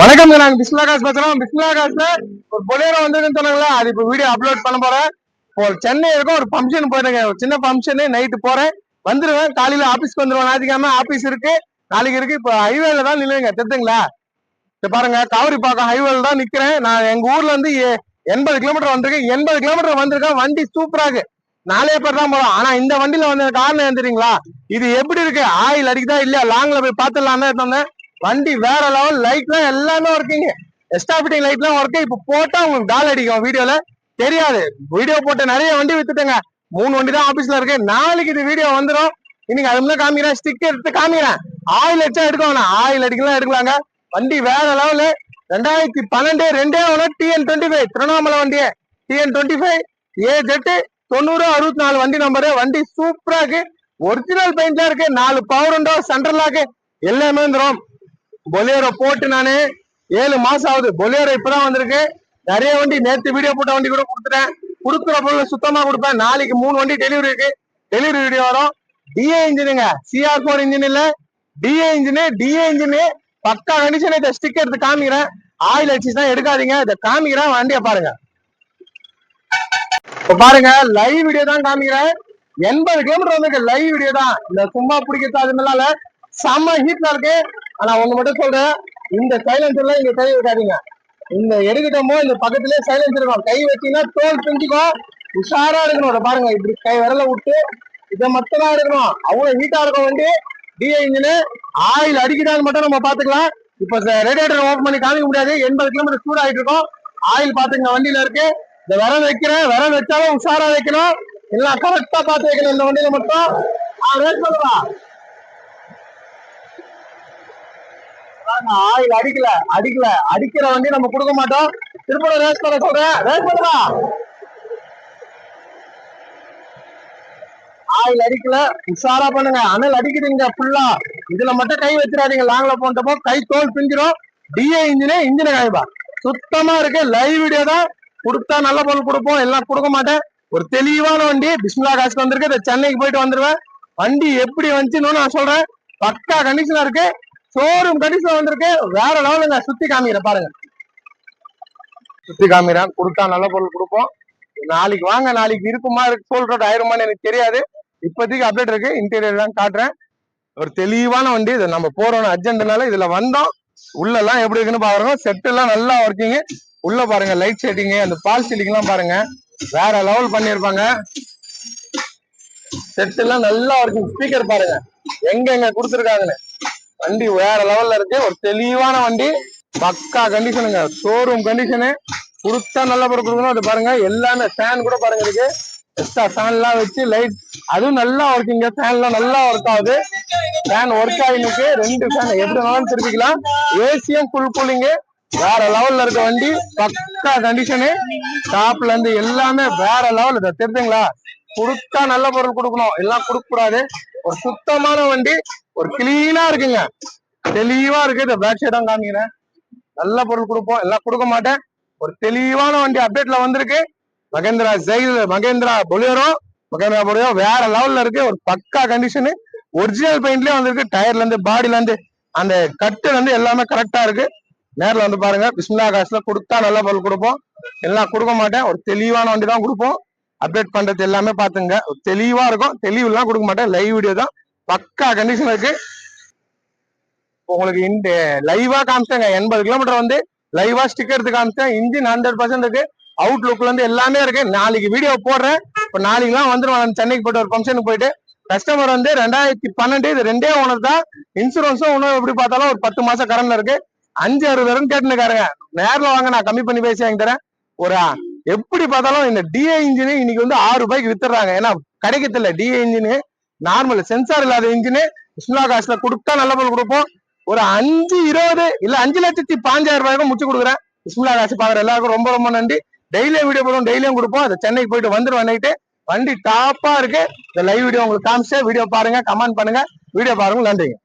வணக்கம், நாங்க பிஸ்மிலாகாஸ் பேசுறோம். பிஸ்மிலாகாஸ்ல ஒரு பொலேரோ வந்துருக்குன்னு சொன்னாங்களா, அது இப்ப வீடியோ அப்லோட் பண்ண போறேன். இப்போ சென்னை இருக்கும், ஒரு ஃபங்க்ஷன் போயிருங்க, ஒரு சின்ன ஃபங்க்ஷன். நைட்டு போறேன், வந்துருவேன். காலையில ஆபீஸ்க்கு வந்துருவேன். ஞாயிற்றுக்கிழமை ஆபீஸ் இருக்கு, நாளைக்கு இருக்கு. இப்போ ஹைவேல தான் நில்லுங்க, தெரிஞ்சுங்களா? இப்ப பாருங்க, காவிரிப்பாக்கம் ஹைவேல தான் நிக்கிறேன். நான் எங்க ஊர்ல இருந்து 80 கிலோமீட்டர் வந்திருக்கேன். 80 கிலோமீட்டர் வந்திருக்கேன். வண்டி சூப்பரா இருக்கு. 4 பேர் தான் போறோம். ஆனா இந்த வண்டியில வந்த காரணம் என்ன தெரியுங்களா? இது எப்படி இருக்கு, ஆயில் அடிக்குதா இல்லையா, லாங்ல போய் பாத்துடலாம் தான். வண்டி வேற லெவல், லைட்லாம் எல்லாமே ஒர்க்கிங், எஸ்டாபிட்டிங் லைட்லாம் ஒர்க்கு. இப்ப போட்டா உங்களுக்கு டால் அடிக்கும், வீடியோல தெரியாது. வீடியோ போட்டு நிறைய வண்டி வித்துட்டேங்க. 3 வண்டி தான் ஆபீஸ்ல இருக்கு. நாளைக்கு இது வீடியோ வந்துடும். இன்னைக்கு அது முன்னாடி காமிக்கிறேன், ஸ்டிக்கர் எடுத்து காமிக்கிறேன். ஆயில் அடிச்சா எடுக்க வேணாம், ஆயில் அடிக்கலாம் எடுக்கலாங்க. வண்டி வேற லெவலு. 2012 ரெண்டே ஒன்று TN25 திருவண்ணாமலை வண்டியே. TN25 AZ 9064 வண்டி நம்பரு. வண்டி சூப்பரா இருக்கு, ஒரிஜினல் பெயிண்ட்ல இருக்கு. 4 பவர் உண்டோ, சென்ட்ரலாக்கு எல்லாமே வந்துடும். பொலேரோ போட்டு நானு 7 மாசம் ஆகுது. பொலேரோ இப்பதான் வந்திருக்கு. நிறைய வண்டி நேற்று வீடியோ போட்ட வண்டி கூட கொடுத்துட்டேன். கொடுக்குற பொருள் சுத்தமா கொடுப்பேன். நாளைக்கு 3 வண்டி டெலிவரி இருக்கு, டெலிவரி வீடியோ வரும். டிஏ இன்ஜினுங்க, CR4 இன்ஜின் இல்ல, டிஏ இன்ஜின் பக்கா கண்டிஷன். இதை ஸ்டிக்கர் எடுத்து காமிக்கிறேன். ஆயில் அடிச்சு தான் எடுக்காதீங்க, இதை காமிக்கிறேன். வண்டியை பாருங்க. இப்ப பாருங்க, லைவ் வீடியோ தான் காமிக்கிறேன். 80 கிலோமீட்டர் வந்து லைவ் வீடியோ தான். இந்த சும்மா பிடிக்கிறது அது மேல செம்ம ஹீட்ல இருக்கு. ஆனா ஒண்ணு மட்டும் சொல்றேன், இந்த சைலன்சர்ல இங்க கை வைக்காதீங்க. இந்த எடுக்கிட்டோமோ இந்த பக்கத்திலே சைலன்சர் இருக்கும், கை வச்சீங்கன்னா தோல் பிஞ்சுக்கும். உஷாரா எடுக்கணும். பாருங்க, இப்படி கை விரல விட்டு இதை மட்டும் தான் எடுக்கணும். அவ்வளவு ஹீட்டா இருக்கும் வண்டி. டிஏ இன்ஜின் ஆயில் அடிக்கிறான்னு மட்டும் நம்ம பாத்துக்கலாம். இப்ப ரேடியேட்டர் ஓபன் பண்ணி காமிக்க முடியாது, 80 கிலோமீட்டர் சூட் ஆயிட்டு இருக்கும். ஆயில் பாத்துங்க வண்டியில இருக்கு. இந்த விரல் வைக்கிறேன், விரல் வச்சாலும் உஷாரா வைக்கணும், எல்லாம் கரெக்டா பார்த்து வைக்கணும். இந்த வண்டியில மட்டும் ஆயில் அடிக்கிற வண்டி நம்ம கொடுக்க மாட்டோம். திருப்பூர் ரேஸ் பண்ண சொல்றேன், ரேஸ் பண்ணுவா. ஆயில் அடிக்கல, உஷாரா பண்ணுங்க. அனல் அடிக்குதுங்க ஃபுல்லா. இதுல மட்டும் கை வச்சிடாதீங்க, லாங்ல போனப்போ கை தோல் பிஞ்சிடும். டிஏ இன்ஜினை காய்பா சுத்தமா இருக்கு. லைவ் வீடியோ தான், கொடுத்தா நல்ல பொருள் கொடுப்போம், எல்லாம் கொடுக்க மாட்டேன். ஒரு தெளிவான வண்டி பிஸ்மிலாகாஸ்க்கு வந்திருக்கு. இந்த சென்னைக்கு போயிட்டு வந்துருவேன். வண்டி எப்படி வந்துச்சுன்னு நான் சொல்றேன். பக்கா கண்டிஷனா இருக்கு, ஷோரூம் கண்டிஷன் வந்திருக்கு. வேற லெவலுங்க. சுத்தி காமிக்கிறேன் பாருங்க, சுத்தி காமிக்கிறேன். கொடுத்தா நல்ல பொருள் கொடுப்போம். நாளைக்கு வாங்க, நாளைக்கு இருக்குமா சோல்ட் ஆயிருமான்னு எனக்கு தெரியாது. இப்போதைக்கு அப்டேட் இருக்கு. இன்டீரியர் தான் காட்டுறேன். ஒரு தெளிவான வண்டி. இது நம்ம போறோம் அர்ஜென்ட்னால இதுல வந்தோம். உள்ள எல்லாம் எப்படி இருக்குன்னு பாருங்க. செட் எல்லாம் நல்லா ஒர்க்கிங். உள்ள பாருங்க, லைட் செட்டிங், அந்த பால் சீலிங் எல்லாம் பாருங்க, வேற லெவல் பண்ணிருப்பாங்க. செட் எல்லாம் நல்லா ஒர்க்கிங். ஸ்பீக்கர் பாருங்க எங்க கொடுத்துருக்காங்கன்னு. வண்டி வேற லெவல்ல இருக்கு. ஒரு தெளிவான வண்டி, பக்கா கண்டிஷனுங்க, ஷோரூம் கண்டிஷனு. கொடுத்தா நல்ல பொருள் கொடுக்கணும். அது பாருங்க, எல்லாமே ஃபேன் கூட பாருங்க இருக்கு. எக்ஸ்ட்ரா ஃபேன் எல்லாம் வச்சு லைட், அதுவும் நல்லா ஒர்க்கிங்க. ஃபேன் எல்லாம் நல்லா ஒர்க் ஆகுது. ஃபேன் ஒர்க் ஆகினுக்கு 2 ஃபேன் எப்படி வேணாலும் திருப்பிக்கலாம். ஏசியும் ஃபுல் கூலிங்கு. வேற லெவல்ல இருக்க வண்டி, பக்கா கண்டிஷனு. டாப்ல இருந்து எல்லாமே வேற லெவல். இதை தெரிஞ்சுங்களா? கொடுத்தா நல்ல பொருள் கொடுக்கணும், எல்லாம் கொடுக்க கூடாது. ஒரு சுத்தமான வண்டி, ஒரு கிளீனா இருக்குங்க, தெளிவா இருக்கு. இந்த பேக் சைடும் காமிக்கிறேன். நல்ல பொருள் கொடுப்போம், எல்லாம் கொடுக்க மாட்டேன். ஒரு தெளிவான வண்டி அப்டேட்ல வந்திருக்கு. மகேந்திரா பொலேரோ வேற லெவல்ல இருக்கு. ஒரு பக்கா கண்டிஷனு, ஒரிஜினல் பெயிண்ட்லயே வந்திருக்கு. டயர்ல இருந்து, பாடியில இருந்து, அந்த கட்டுல இருந்து எல்லாமே கரெக்டா இருக்கு. நேரில் வந்து பாருங்க. பிஸ்மிலாகாஸ்ல கொடுத்தா நல்ல பொருள் கொடுப்போம், எல்லாம் கொடுக்க மாட்டேன். ஒரு தெளிவான வண்டி தான் கொடுப்போம். அப்டேட் பண்றது எல்லாமே பாத்துங்க, தெளிவா இருக்கும். தெளிவு எல்லாம் கொடுக்க மாட்டேன். லைவ் வீடியோ தான், பக்கா கண்டிஷன் இருக்கு. உங்களுக்கு இந்த லைவா காமிச்சேங்க. 80 கிலோமீட்டர் வந்து லைவா ஸ்டிக்கர் எடுத்து காமிச்சேன். இன்ஜின் 100% இருக்கு. அவுட்லுக்ல இருந்து எல்லாமே இருக்கு. நாளைக்கு வீடியோ போடுறேன். இப்ப நாளைக்கு எல்லாம் வந்துருவாங்க. சென்னைக்கு போயிட்டு ஒரு ஃபங்க்ஷனுக்கு போயிட்டு, கஸ்டமர் வந்து 2012 இது ரெண்டே ஓனர் தான். இன்சூரன்ஸும் இன்னும் எப்படி பார்த்தாலும் ஒரு 10 மாசம் கரண்ட்ல இருக்கு. 5-60 கேட்டுருக்காருங்க. நேரில் வாங்க, நான் கம்மி பண்ணி பேசி வாங்கி தரேன். ஒரு எப்படி பார்த்தாலும் இந்த டிஏ இன்ஜின் இன்னைக்கு வந்து 6 ரூபாய்க்கு வித்துறாங்க. ஏன்னா கிடைக்கல டிஏ இன்ஜின், நார்மல் சென்சார் இல்லாத இன்ஜின். பிஸ்மிலாகாஸ்ல கொடுத்தா நல்ல பொருள் கொடுப்போம். ஒரு 5-20 இல்ல 5,15,000 ரூபாய்க்கும் முடிச்சு கொடுக்குறேன். பிஸ்மிலாகாஸ் பாக்குற எல்லாருக்கும் ரொம்ப ரொம்ப நன்றி. டெய்லியும் வீடியோ போடுவோம், டெய்லியும் கொடுப்போம். அதை சென்னைக்கு போயிட்டு வந்துருவேன் நைட்டு. வண்டி டாப்பா இருக்கு. இந்த லைவ் வீடியோ உங்களுக்கு காமிச்சு, வீடியோ பாருங்க, கமெண்ட் பண்ணுங்க, வீடியோ பாருங்க. நன்றிங்க.